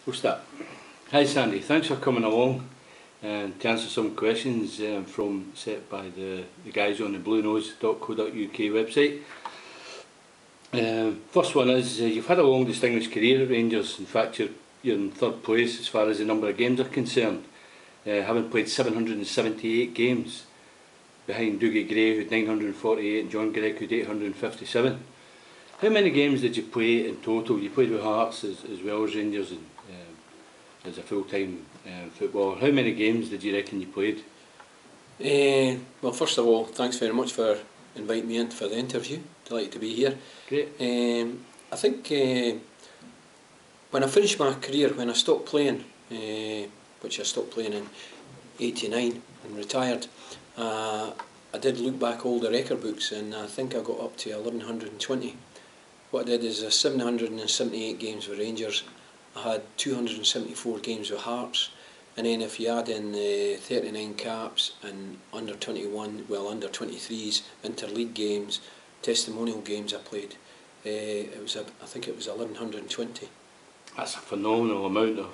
We'll start. Hi Sandy, thanks for coming along and to answer some questions set by the guys on the bluenose.co.uk website. First one is, you've had a long distinguished career at Rangers. In fact, you're in third place as far as the number of games are concerned, having played 778 games behind Dougie Gray, who had 948, and John Gregg, who had 857. How many games did you play in total? You played with Hearts as well as Rangers and as a full-time footballer. How many games did you reckon you played? Well, first of all, thanks very much for inviting me in for the interview. Delighted to be here. Great. I think when I finished my career, when I stopped playing, which I stopped playing in '89 and retired, I did look back all the record books, and I think I got up to 1120. What I did is 778 games with Rangers. I had 274 games with Hearts, and then if you add in 39 caps and under 21, well, under 23s, interleague games, testimonial games I played, I think it was 1120. That's a phenomenal amount of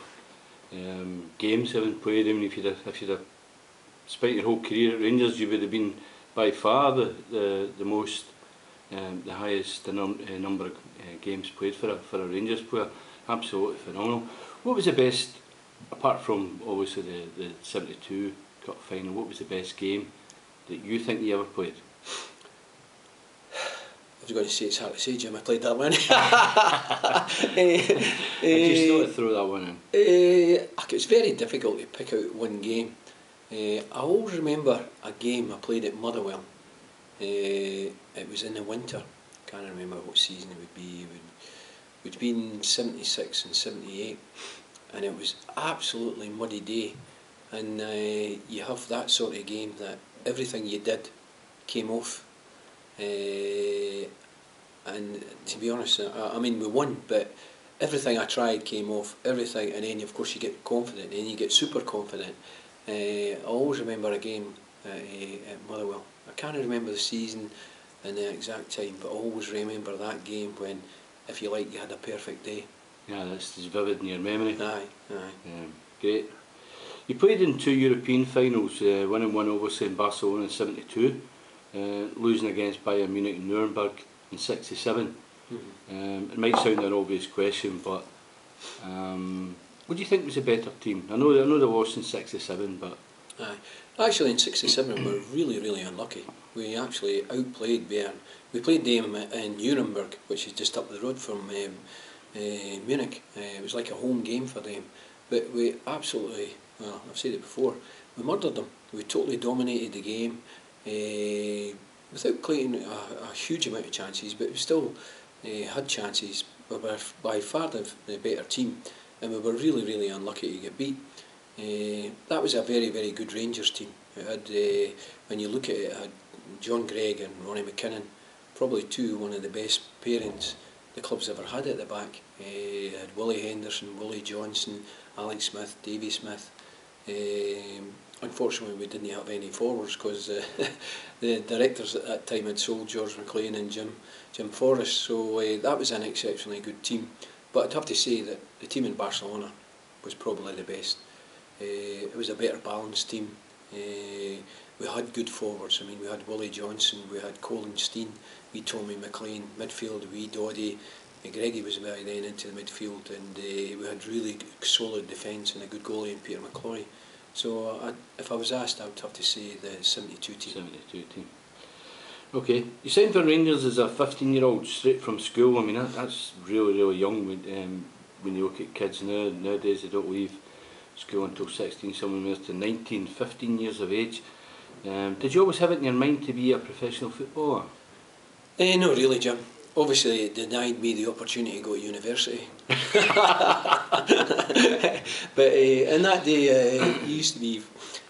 games having played. I mean, if you'd have spent your whole career at Rangers, you would have been by far the most, the highest number of games played for a Rangers player. Absolutely phenomenal. What was the best, apart from obviously the 72 Cup final, what was the best game that you think you ever played? I was going to say, it's hard to say, Jim, I played that one. I just thought I'd throw that one in. It's very difficult to pick out one game. I always remember a game I played at Motherwell. It was in the winter. Can't remember what season it would be. It would have been 76 and 78, and it was absolutely muddy day. And you have that sort of game that everything you did came off. And to be honest, I mean, we won, but everything I tried came off. Everything, and then of course you get confident, and then you get super confident. I always remember a game at Motherwell. I can't remember the season and the exact time, but I always remember that game when, if you like, you had a perfect day. Yeah, that's as vivid in your memory. Aye. Great. You played in 2 European finals, winning one obviously in Barcelona in '72, losing against Bayern Munich and Nuremberg in '67. It might sound an obvious question, but what do you think was a better team? I know they lost in '67, but... Aye. Actually, in '67 we were really unlucky. We actually outplayed Bayern. We played them in Nuremberg, which is just up the road from Munich. It was like a home game for them. But we absolutely, well, I've said it before, we murdered them. We totally dominated the game without creating a huge amount of chances, but we still had chances. We were by far the better team, and we were really unlucky to get beat. That was a very good Rangers team. It had, when you look at it, it had John Gregg and Ronnie McKinnon, probably one of the best pairings the club's ever had at the back. It had Willie Henderson, Willie Johnson, Alex Smith, Davy Smith. Unfortunately, we didn't have any forwards because the directors at that time had sold George McLean and Jim Forrest, so that was an exceptionally good team. But I'd have to say that the team in Barcelona was probably the best. It was a better balanced team. We had good forwards. I mean, we had Willie Johnson, we had Colin Steen, we Tommy McLean, midfield, we Doddy, Greggy was by then into the midfield, and we had really solid defence and a good goalie in Peter McCloy. So if I was asked, I would have to say the 72 team. 72 team. Okay, you signed for Rangers as a 15-year-old straight from school. I mean, that's really young when you look at kids nowadays. They don't leave school until 16, some of them to 19, 15 years of age. Did you always have it in your mind to be a professional footballer? No, really, Jim. Obviously, it denied me the opportunity to go to university. But in that day, you used to be,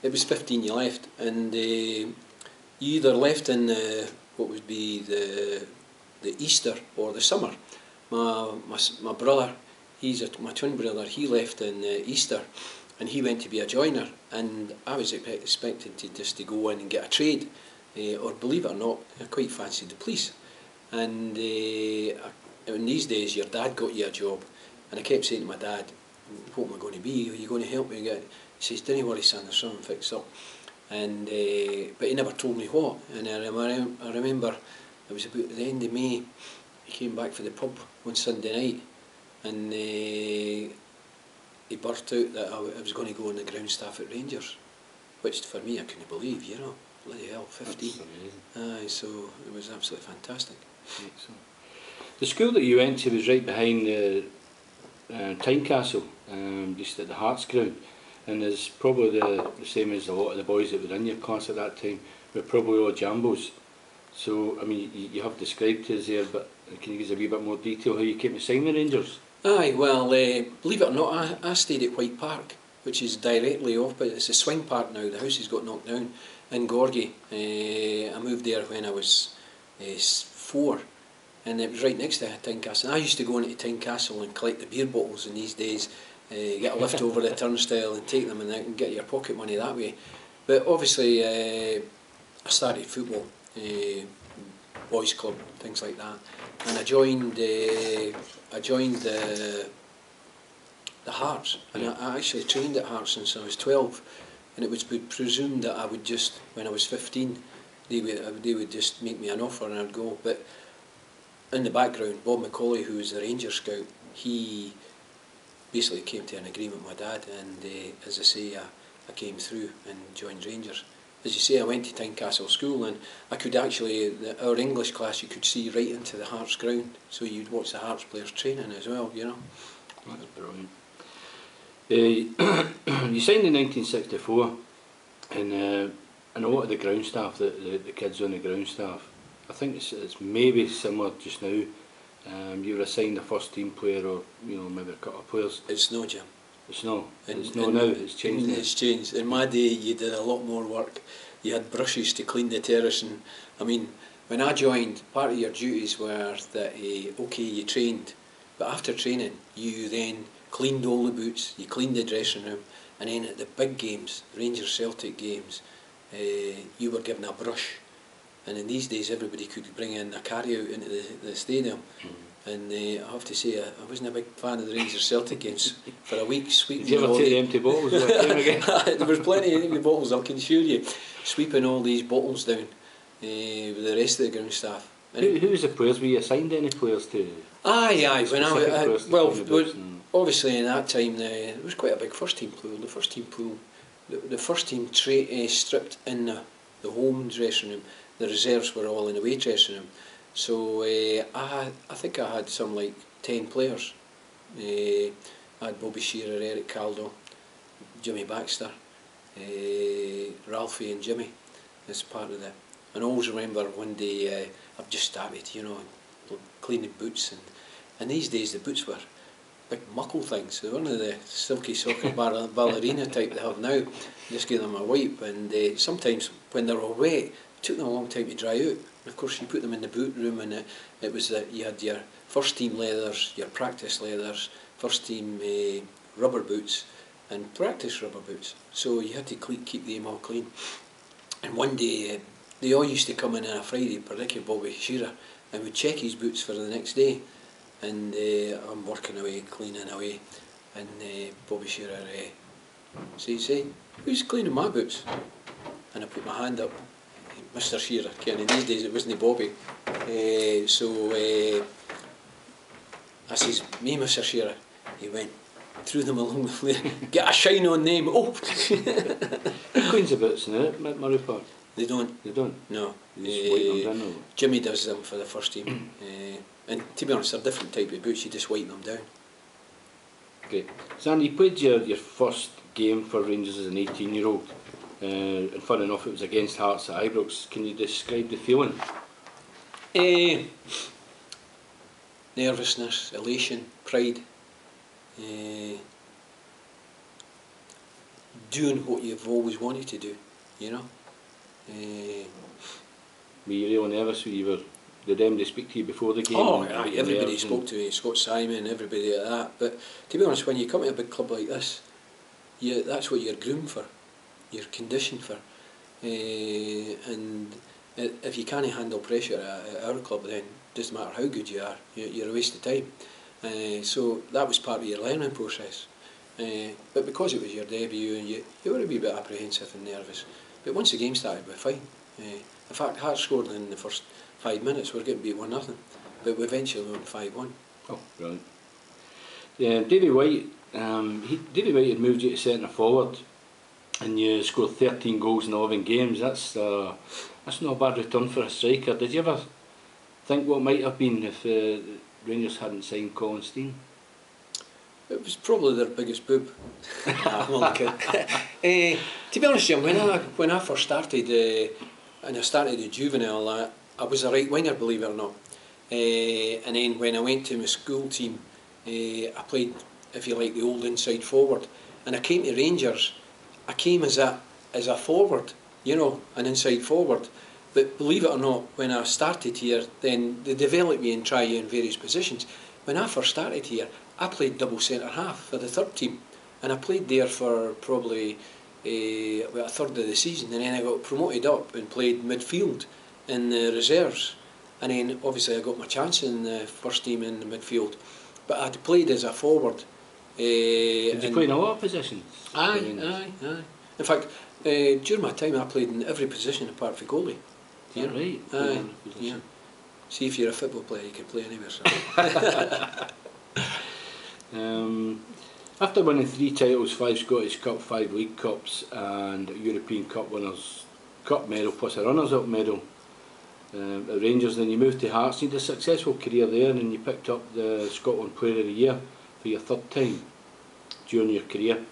it was 15 you left, and you either left in what would be the Easter or the summer. My brother, my twin brother, he left in Easter, and he went to be a joiner, and I was expecting to go in and get a trade, or believe it or not, I quite fancied the police. And in these days, your dad got you a job, and I kept saying to my dad, what am I going to be? Are you going to help me get? He says, don't worry, son, there's something fixed up. And but he never told me what. And I remember it was about the end of May. He came back for the pub one Sunday night, and he burst out that I was going to go on the ground staff at Rangers, which for me I couldn't believe, you know. Bloody hell, 15. Aye, so it was absolutely fantastic. Excellent. The school that you went to was right behind the Tynecastle, just at the Hearts ground, and is probably the same as a lot of the boys that were in your class at that time, were probably all jambos. So, I mean, you have described to us there, but can you give us a wee bit more detail how you came to sign the Rangers? Aye, well, believe it or not, I stayed at White Park, which is directly off, but it's a swing park now. The house has got knocked down in Gorgie. I moved there when I was 4, and it was right next to Tynecastle. And I used to go into Tynecastle and collect the beer bottles in these days, get a lift over the turnstile and take them, and then get your pocket money that way. But obviously, I started football, boys club, things like that, and I joined the Hearts, and I actually trained at Hearts since I was 12, and it was presumed that I would just, when I was 15, they would just make me an offer and I'd go. But in the background, Bob McCauley, who was the Ranger scout, he basically came to an agreement with my dad, and as I say, I came through and joined Rangers. As you say, I went to Tynecastle School, and I could actually, our English class, you could see right into the Hearts ground, so you'd watch the Hearts players training as well, you know. That's brilliant. You signed in 1964, and a lot of the ground staff, the kids on the ground staff, I think it's maybe similar just now. You were assigned a first team player, or maybe a couple of players. It's no, Jim. It's no. It's no now. It's changed now. It's changed. In my day, you did a lot more work. You had brushes to clean the terrace, and I mean, when I joined, part of your duties were that okay, you trained, but after training, you then cleaned all the boots, you cleaned the dressing room, and then at the big games, Rangers Celtic games, you were given a brush. And in these days, everybody could bring in a carry-out into the stadium. And I have to say, I wasn't a big fan of the Rangers Celtic games for a week. Sweeping. Did you ever take the empty bottles again? There was plenty of empty bottles, I can assure you. Sweeping all these bottles down with the rest of the ground staff. Who was the players? Were you assigned any players to? Aye. When obviously in that time there was quite a big first team pool. The first team pool, the first team stripped in the home dressing room. The reserves were all in the away dressing room. So I think I had some like 10 players. I had Bobby Shearer, Eric Caldo, Jimmy Baxter, Ralphie and Jimmy as part of that. And I always remember one day I've just started, cleaning boots, and these days the boots were big muckle things. They weren't the silky soccer ballerina type they have now. Just give them a wipe, and sometimes when they're all wet, it took them a long time to dry out. And of course you put them in the boot room, and it was that you had your first team leathers, your practice leathers, first team rubber boots and practice rubber boots. So you had to keep them all clean. And one day they all used to come in on a Friday, particularly Bobby Shearer, and would check his boots for the next day. And I'm working away, cleaning away, and Bobby Shearer says, "Hey, who's cleaning my boots?" And I put my hand up, Mr. Shearer. In these days it wasn't Bobby. So I says, "Me, Mr. Shearer." He went, threw them along the floor. "Get a shine on them." Oh! Who cleans the boots now at Murray Park? They don't. They don't? No. They just wipe them down? Jimmy does them for the first team. And to be honest, they're different type of boots, you just wipe them down. Great. Sandy, you played your first game for Rangers as an 18-year-old. And fun enough, it was against Hearts at Ibrox. Can you describe the feeling? Nervousness, elation, pride. Doing what you've always wanted to do, Were you really nervous? Did they speak to you before the game? Oh, aye, everybody spoke to me, Scott Simon, everybody like that. But to be honest, when you come to a big club like this, that's what you're groomed for, you're conditioned for. And if you can't handle pressure at our club, then it doesn't matter how good you are, you're a waste of time. So that was part of your learning process. But because it was your debut, and you were a wee bit apprehensive and nervous. But once the game started, we were fine. In fact, Hearts scored in the first 5 minutes. We were getting beat 1-0, but we eventually won 5-1. Oh, brilliant. Yeah, Davy White. Davy White had moved you to centre forward, and you scored 13 goals in 11 games. That's not a bad return for a striker. Did you ever think what might have been if Rangers hadn't signed Colin Steen? It was probably their biggest boob. I'm only kidding. To be honest, Jim, when I first started, and I started at juvenile, I was a right winger, believe it or not. And then when I went to my school team, I played, if you like, the old inside forward. And I came to Rangers, I came as a forward, you know, an inside forward. But believe it or not, when I started here, then they developed me and try you in various positions. When I first started here, I played double centre half for the third team, and I played there for probably about a third of the season, and then I got promoted up and played midfield in the reserves, and then obviously I got my chance in the first team in the midfield, but I played as a forward. Did you play in a lot of positions? Aye. In fact, during my time I played in every position apart from goalie. Yeah, right. Aye, yeah. See, if you're a football player, you can play anywhere. So. After winning 3 titles, 5 Scottish Cup, 5 League Cups and a European Cup Winners' Cup medal plus a runners-up medal at Rangers, then you moved to Hearts. You had a successful career there, and you picked up the Scotland Player of the Year for your 3rd time during your career.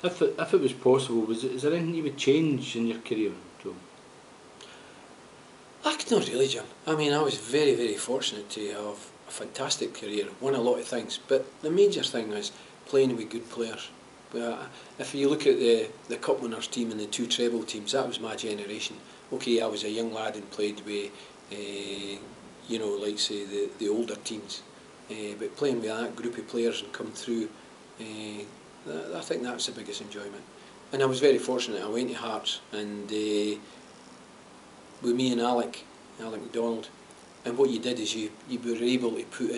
If it was possible, is there anything you would change in your career? Not really, Jim. I mean, I was very, very fortunate to have a fantastic career, won a lot of things, but the major thing was playing with good players. If you look at the Cup Winners' team and the 2 treble teams, that was my generation. Okay, I was a young lad and played with, you know, like say the older teams, but playing with that group of players and come through, I think that's the biggest enjoyment. And I was very fortunate. I went to Hearts, and with me and Alec MacDonald, and what you did is you were able to put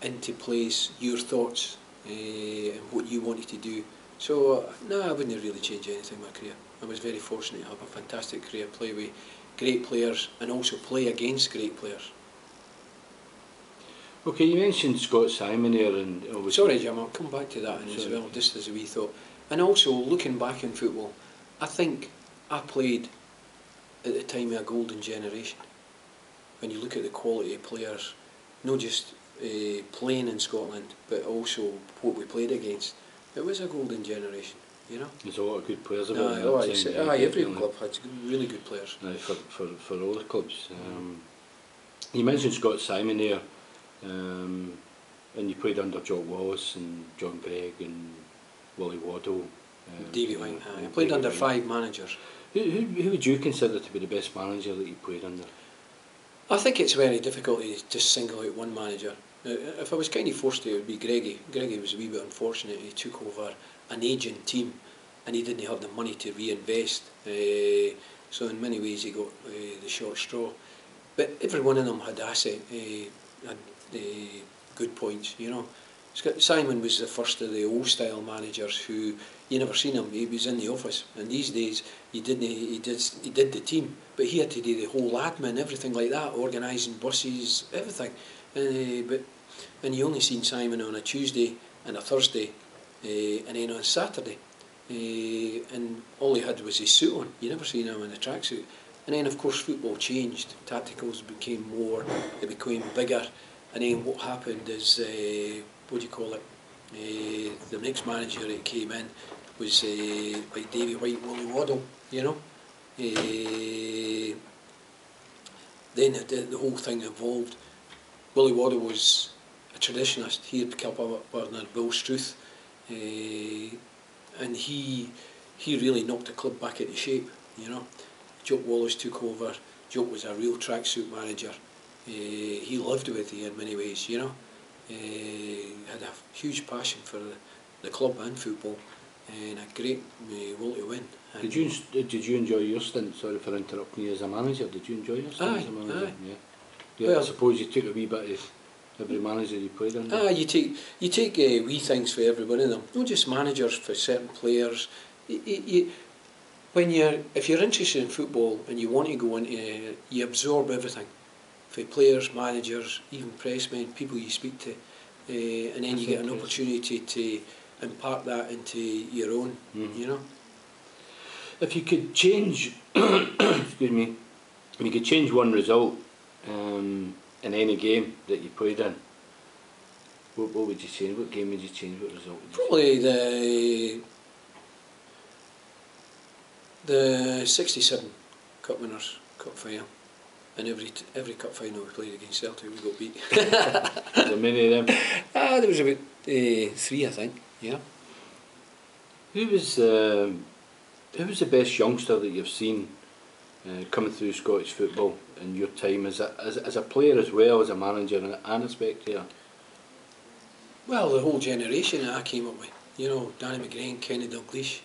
into place your thoughts and what you wanted to do. So no, I wouldn't really change anything in my career. I was very fortunate to have a fantastic career, play with great players and also play against great players. Okay, you mentioned Scott Simon there, and sorry, Jim, I'll come back to that as well, just as a wee thought. And also looking back in football, I think I played at the time of a golden generation. When you look at the quality of players, not just playing in Scotland, but also what we played against, it was a golden generation, you know. There's a lot of good players about every club had really good players. For all the clubs. You mentioned Scott Simon there, and you played under Jock Wallace and John Gregg and Willie Waddle. Davy White. I played under 5 managers. Who would you consider to be the best manager that you played under? I think it's very difficult to just single out one manager. If I was kind of forced to, it would be Greggy. Greggy was a wee bit unfortunate. He took over an aging team and he didn't have the money to reinvest. So in many ways he got the short straw. But every one of them had had good points, you know. Simon was the first of the old style managers who you never seen him. He was in the office, and these days he did the team, but he had to do the whole admin, everything like that, organising buses, everything. And you only seen Simon on a Tuesday and a Thursday, and then on Saturday, and all he had was his suit on. You never seen him in a tracksuit. And then of course football changed. Tacticals became more, they became bigger, and then what happened is the next manager that came in was like Davy White, Willie Waddle, you know. Then the whole thing evolved. Willie Waddle was a traditionalist. He had come up under Bill Struth, and he really knocked the club back into shape, you know. Jock Wallace took over. Jock was a real tracksuit manager. He lived with you in many ways, you know. Had a huge passion for the club and football, and a great will to win. Did you enjoy your stint? Sorry for interrupting you as a manager. Did you enjoy your stint as a manager? Aye. Yeah. Well, I suppose you took a wee bit of every manager you played under? You take wee things for every one of them. Not just managers, for certain players. If you're interested in football and you want to go into it, you absorb everything. For players, managers, even pressmen, people you speak to, and then you get an opportunity to impart that into your own, you know. If you could change, excuse me, if you could change one result in any game that you played in, what would you change? What game would you change? What result would you Probably the '67 Cup Winners' Cup final. And every cup final we played against Celtic, we got beat. change? Are there many of them? There was about 3, I think. Yeah. Who was the best youngster that you've seen coming through Scottish football in your time as a player as well as a manager and a spectator? Well, the whole generation that I came up with. You know, Danny McGrain, Kenny Dalglish.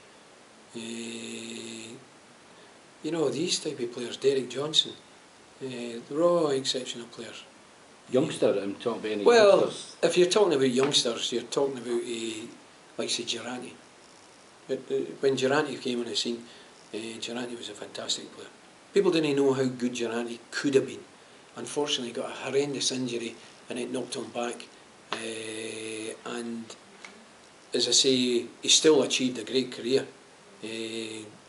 You know, these type of players, Derek Johnson. They're all exceptional players. Youngster, I'm talking about any well, youngsters. If you're talking about youngsters, you're talking about, like say, Durrani. When Durrani came on the scene, Durrani was a fantastic player. People didn't know how good Durrani could have been. Unfortunately, he got a horrendous injury and it knocked him back. And as I say, he still achieved a great career.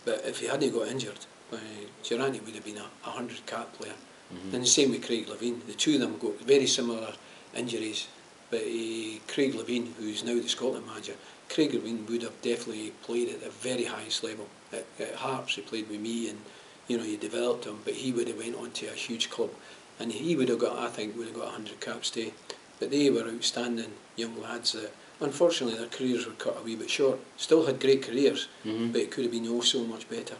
But if he hadn't got injured, Durrani would have been a 100-cap player. And the same with Craig Levein. The two of them got very similar injuries, but Craig Levein, who's now the Scotland manager, Craig Levein would have definitely played at the very highest level. At Hearts he played with me, and you know, you developed him, but he would have went on to a huge club, and he would have got, I think, would have got 100 caps too. But they were outstanding young lads that unfortunately their careers were cut a wee bit short. Still had great careers, but it could have been oh so much better.